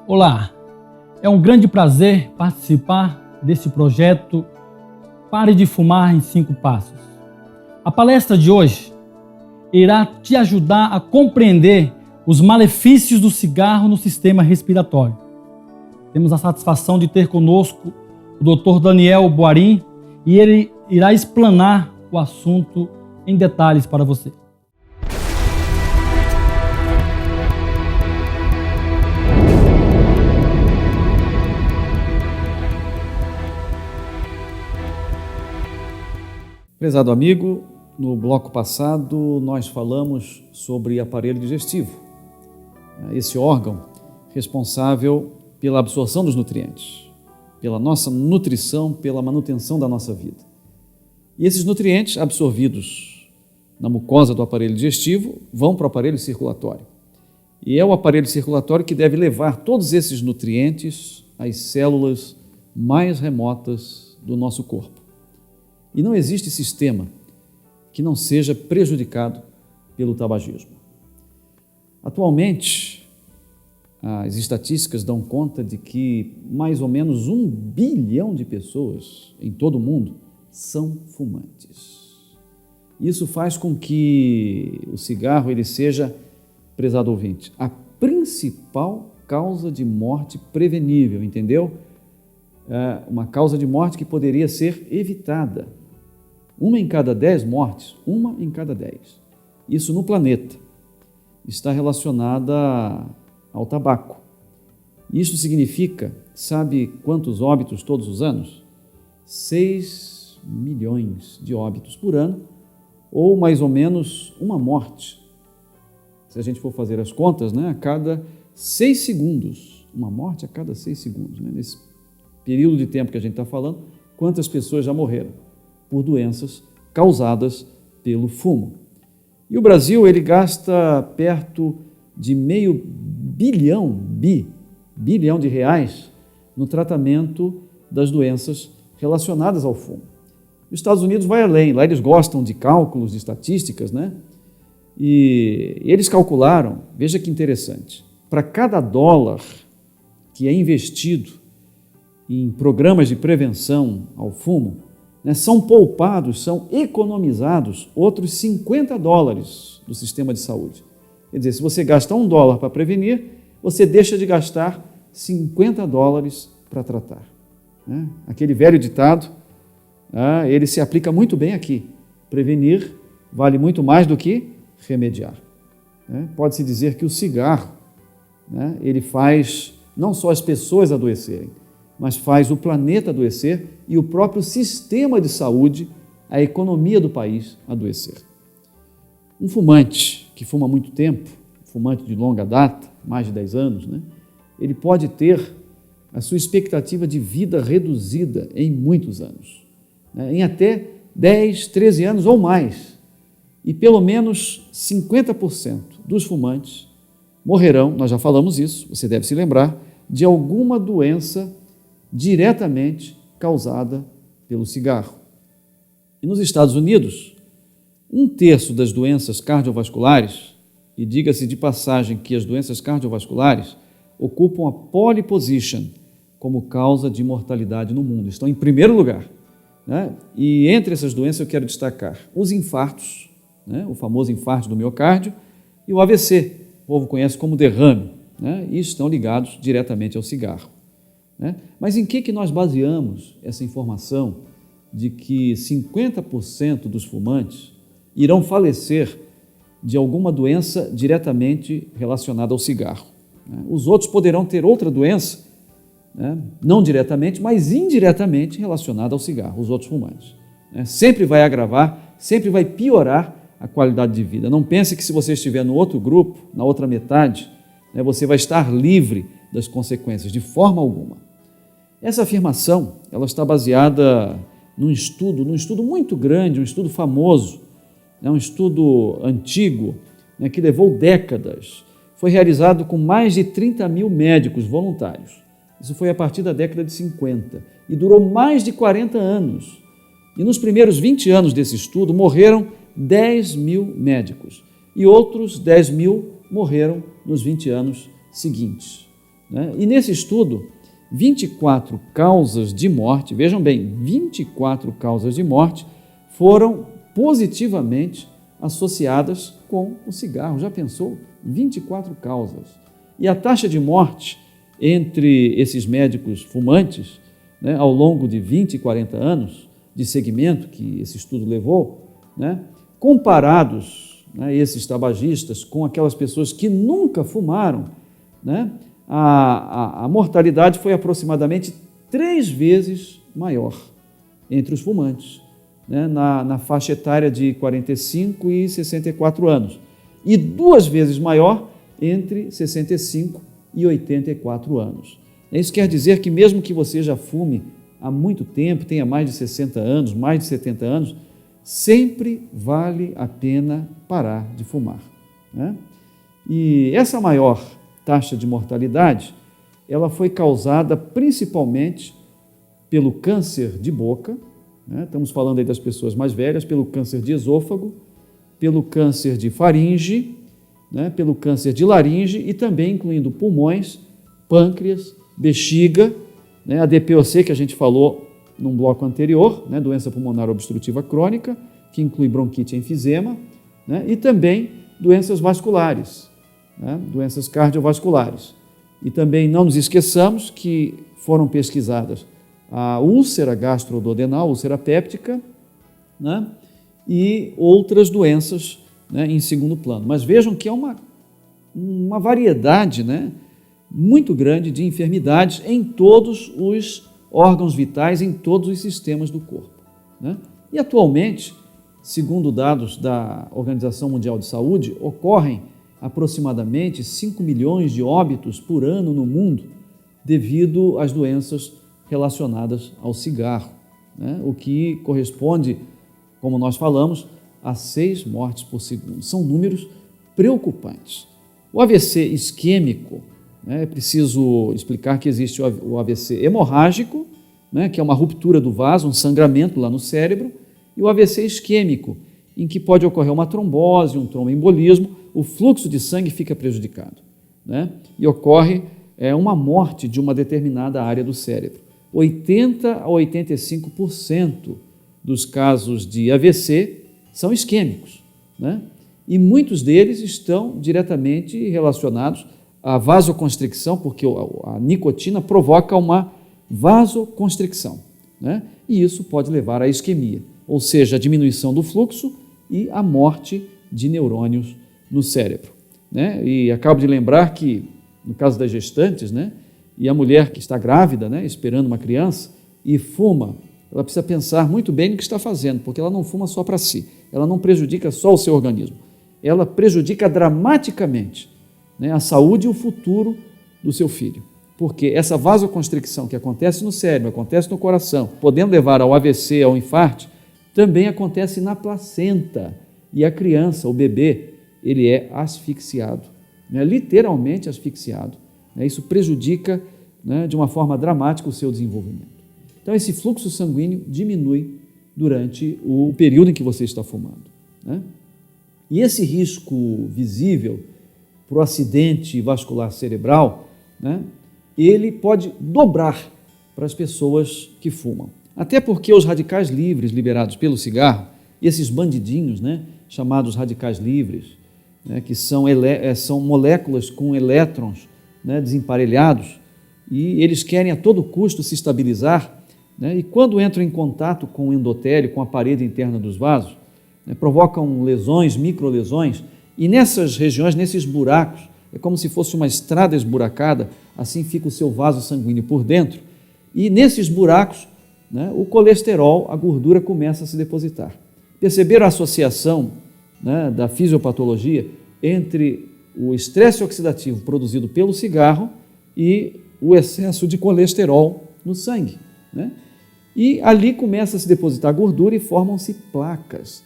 Olá, é um grande prazer participar desse projeto Pare de Fumar em 5 Passos. A palestra de hoje irá te ajudar a compreender os malefícios do cigarro no sistema respiratório. Temos a satisfação de ter conosco o Dr. Daniel Boarim e ele irá explanar o assunto em detalhes para você. Prezado amigo, no bloco passado nós falamos sobre aparelho digestivo, esse órgão responsável pela absorção dos nutrientes, pela nossa nutrição, pela manutenção da nossa vida. E esses nutrientes absorvidos na mucosa do aparelho digestivo vão para o aparelho circulatório. E é o aparelho circulatório que deve levar todos esses nutrientes às células mais remotas do nosso corpo. E não existe sistema que não seja prejudicado pelo tabagismo. Atualmente, as estatísticas dão conta de que mais ou menos 1 bilhão de pessoas em todo o mundo são fumantes. Isso faz com que o cigarro ele seja, prezado ouvinte, a principal causa de morte prevenível, entendeu? Uma causa de morte que poderia ser evitada. 1 em cada 10 mortes, 1 em cada 10. Isso no planeta está relacionada ao tabaco. Isso significa, sabe quantos óbitos todos os anos? 6 milhões de óbitos por ano, ou mais ou menos uma morte. Se a gente for fazer as contas, a cada 6 segundos, uma morte a cada 6 segundos. Nesse período de tempo que a gente está falando, quantas pessoas já morreram por doenças causadas pelo fumo. E o Brasil, ele gasta perto de meio bilhão de reais no tratamento das doenças relacionadas ao fumo. Os Estados Unidos vai além, lá eles gostam de cálculos, de estatísticas, E eles calcularam, veja que interessante, para cada dólar que é investido em programas de prevenção ao fumo, são poupados, são economizados outros $50 do sistema de saúde. Quer dizer, se você gasta $1 para prevenir, você deixa de gastar $50 para tratar. Aquele velho ditado, ele se aplica muito bem aqui. Prevenir vale muito mais do que remediar. Pode-se dizer que o cigarro, ele faz não só as pessoas adoecerem, mas faz o planeta adoecer e o próprio sistema de saúde, a economia do país adoecer. Um fumante que fuma há muito tempo, fumante de longa data, mais de 10 anos, ele pode ter a sua expectativa de vida reduzida em muitos anos, em até 10, 13 anos ou mais. E pelo menos 50% dos fumantes morrerão, nós já falamos isso, você deve se lembrar, de alguma doença diretamente causada pelo cigarro. E nos Estados Unidos, 1/3 das doenças cardiovasculares, e diga-se de passagem que as doenças cardiovasculares ocupam a pole position como causa de mortalidade no mundo, estão em primeiro lugar. E entre essas doenças eu quero destacar os infartos, o famoso infarto do miocárdio, e o AVC, o povo conhece como derrame, e estão ligados diretamente ao cigarro. Mas em que nós baseamos essa informação de que 50% dos fumantes irão falecer de alguma doença diretamente relacionada ao cigarro? Os outros poderão ter outra doença, não diretamente, mas indiretamente relacionada ao cigarro, os outros fumantes. Sempre vai agravar, sempre vai piorar a qualidade de vida. Não pense que se você estiver no outro grupo, na outra metade, você vai estar livre das consequências, de forma alguma. Essa afirmação ela está baseada num estudo muito grande, um estudo famoso, um estudo antigo, que levou décadas. Foi realizado com mais de 30 mil médicos voluntários. Isso foi a partir da década de 50 e durou mais de 40 anos. E nos primeiros 20 anos desse estudo morreram 10 mil médicos e outros 10 mil morreram nos 20 anos seguintes. né? E nesse estudo, 24 causas de morte, vejam bem, 24 causas de morte foram positivamente associadas com o cigarro. Já pensou? 24 causas. E a taxa de morte entre esses médicos fumantes, né, ao longo de 20 e 40 anos de segmento que esse estudo levou, né, comparados, né, esses tabagistas com aquelas pessoas que nunca fumaram, né, a mortalidade foi aproximadamente 3 vezes maior entre os fumantes, né, na faixa etária de 45 e 64 anos, e 2 vezes maior entre 65 e 84 anos. Isso quer dizer que mesmo que você já fume há muito tempo, tenha mais de 60 anos, mais de 70 anos, sempre vale a pena parar de fumar, né? E essa maior taxa de mortalidade, ela foi causada principalmente pelo câncer de boca, né? Estamos falando aí das pessoas mais velhas, pelo câncer de esôfago, pelo câncer de faringe, né? Pelo câncer de laringe e também incluindo pulmões, pâncreas, bexiga, né? A DPOC que a gente falou num bloco anterior, né? Doença pulmonar obstrutiva crônica, que inclui bronquite e enfisema, né? E também doenças vasculares, né? Doenças cardiovasculares. E também não nos esqueçamos que foram pesquisadas a úlcera gastroduodenal, úlcera péptica, né? E outras doenças, né, em segundo plano. Mas vejam que é uma variedade, né, muito grande de enfermidades em todos os órgãos vitais, em todos os sistemas do corpo, né? E atualmente, segundo dados da Organização Mundial de Saúde, ocorrem aproximadamente 5 milhões de óbitos por ano no mundo devido às doenças relacionadas ao cigarro, né? O que corresponde, como nós falamos, a 6 mortes por segundo. São números preocupantes. O AVC isquêmico, né, é preciso explicar que existe o AVC hemorrágico, né, que é uma ruptura do vaso, um sangramento lá no cérebro, e o AVC isquêmico, em que pode ocorrer uma trombose, um tromboembolismo, o fluxo de sangue fica prejudicado, né, e ocorre uma morte de uma determinada área do cérebro. 80 a 85% dos casos de AVC são isquêmicos, né? E muitos deles estão diretamente relacionados à vasoconstricção, porque a nicotina provoca uma vasoconstricção, né? E isso pode levar à isquemia, ou seja, a diminuição do fluxo e a morte de neurônios no cérebro, né? E acabo de lembrar que, no caso das gestantes, né, e a mulher que está grávida, né, esperando uma criança e fuma, ela precisa pensar muito bem no que está fazendo, porque ela não fuma só para si, ela não prejudica só o seu organismo, ela prejudica dramaticamente, né, a saúde e o futuro do seu filho, porque essa vasoconstricção que acontece no cérebro, acontece no coração, podendo levar ao AVC, ao infarto, também acontece na placenta, e a criança, o bebê, ele é asfixiado, né, literalmente asfixiado, né, isso prejudica, né, de uma forma dramática o seu desenvolvimento. Então, esse fluxo sanguíneo diminui durante o período em que você está fumando, né? E esse risco visível para o acidente vascular cerebral, né, ele pode dobrar para as pessoas que fumam. Até porque os radicais livres liberados pelo cigarro, esses bandidinhos, né, chamados radicais livres, né, que são moléculas com elétrons, né, desemparelhados, e eles querem a todo custo se estabilizar, né, e quando entram em contato com o endotélio, com a parede interna dos vasos, né, provocam lesões, microlesões, e nessas regiões, nesses buracos, é como se fosse uma estrada esburacada, assim fica o seu vaso sanguíneo por dentro, e nesses buracos, né, o colesterol, a gordura começa a se depositar. Perceberam a associação, né, da fisiopatologia entre o estresse oxidativo produzido pelo cigarro e o excesso de colesterol no sangue, né? E ali começa a se depositar gordura e formam-se placas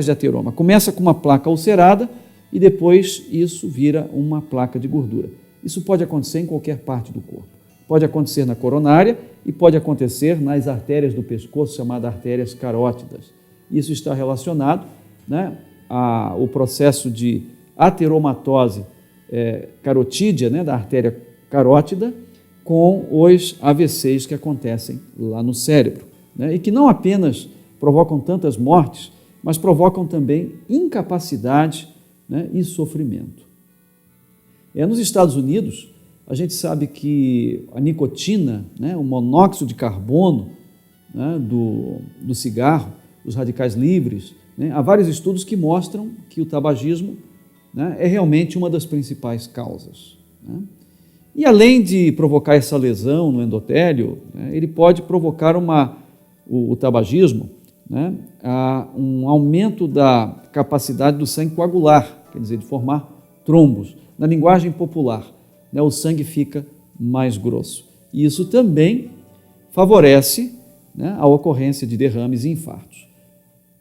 de ateroma. Começa com uma placa ulcerada e depois isso vira uma placa de gordura. Isso pode acontecer em qualquer parte do corpo. Pode acontecer na coronária e pode acontecer nas artérias do pescoço, chamadas artérias carótidas. Isso está relacionado, né, ao processo de ateromatose carotídea, né, da artéria carótida com os AVCs que acontecem lá no cérebro, né? E que não apenas provocam tantas mortes, mas provocam também incapacidade, né, e sofrimento. Nos Estados Unidos, a gente sabe que a nicotina, né, o monóxido de carbono, né, do cigarro, os radicais livres, né, há vários estudos que mostram que o tabagismo, né, é realmente uma das principais causas, né? E além de provocar essa lesão no endotélio, né, ele pode provocar o tabagismo, né, um aumento da capacidade do sangue coagular, quer dizer, de formar trombos. Na linguagem popular, né, o sangue fica mais grosso. E isso também favorece, né, a ocorrência de derrames e infartos.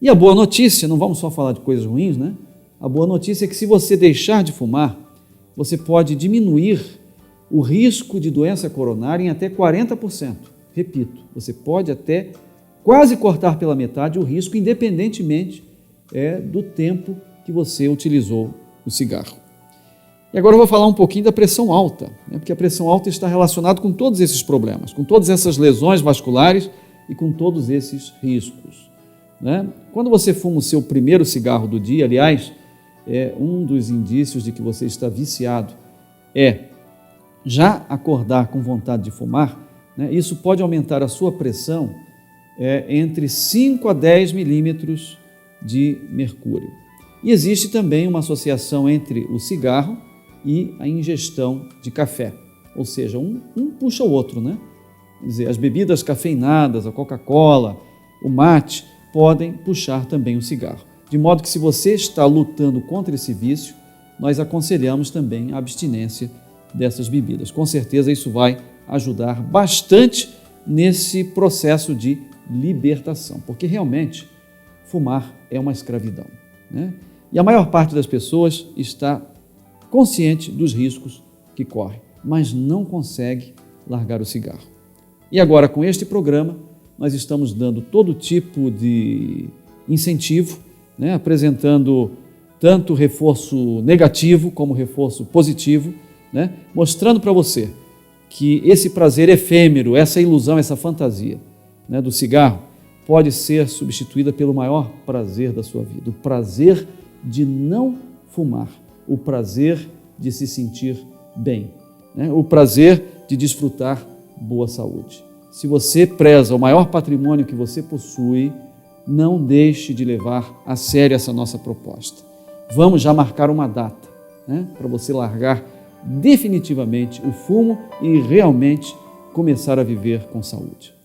E a boa notícia, não vamos só falar de coisas ruins, né? A boa notícia é que se você deixar de fumar, você pode diminuir o risco de doença coronária em até 40%. Repito, você pode até quase cortar pela metade o risco, independentemente do tempo que você utilizou o cigarro. E agora eu vou falar um pouquinho da pressão alta, né? Porque a pressão alta está relacionada com todos esses problemas, com todas essas lesões vasculares e com todos esses riscos, né? Quando você fuma o seu primeiro cigarro do dia, aliás, um dos indícios de que você está viciado já acordar com vontade de fumar, né? Isso pode aumentar a sua pressão entre 5 a 10 milímetros de mercúrio. E existe também uma associação entre o cigarro e a ingestão de café, ou seja, um puxa o outro, né? Quer dizer, as bebidas cafeinadas, a Coca-Cola, o mate, podem puxar também o cigarro. De modo que se você está lutando contra esse vício, nós aconselhamos também a abstinência dessas bebidas. Com certeza isso vai ajudar bastante nesse processo de libertação, porque realmente fumar é uma escravidão, né? E a maior parte das pessoas está consciente dos riscos que corre, mas não consegue largar o cigarro. E agora, com este programa, nós estamos dando todo tipo de incentivo, né, apresentando tanto reforço negativo como reforço positivo, né, mostrando para você que esse prazer efêmero, essa ilusão, essa fantasia, né, do cigarro pode ser substituída pelo maior prazer da sua vida, o prazer de não fumar, o prazer de se sentir bem, né, o prazer de desfrutar boa saúde. Se você preza o maior patrimônio que você possui, não deixe de levar a sério essa nossa proposta. Vamos já marcar uma data, né, para você largar definitivamente o fumo e realmente começar a viver com saúde.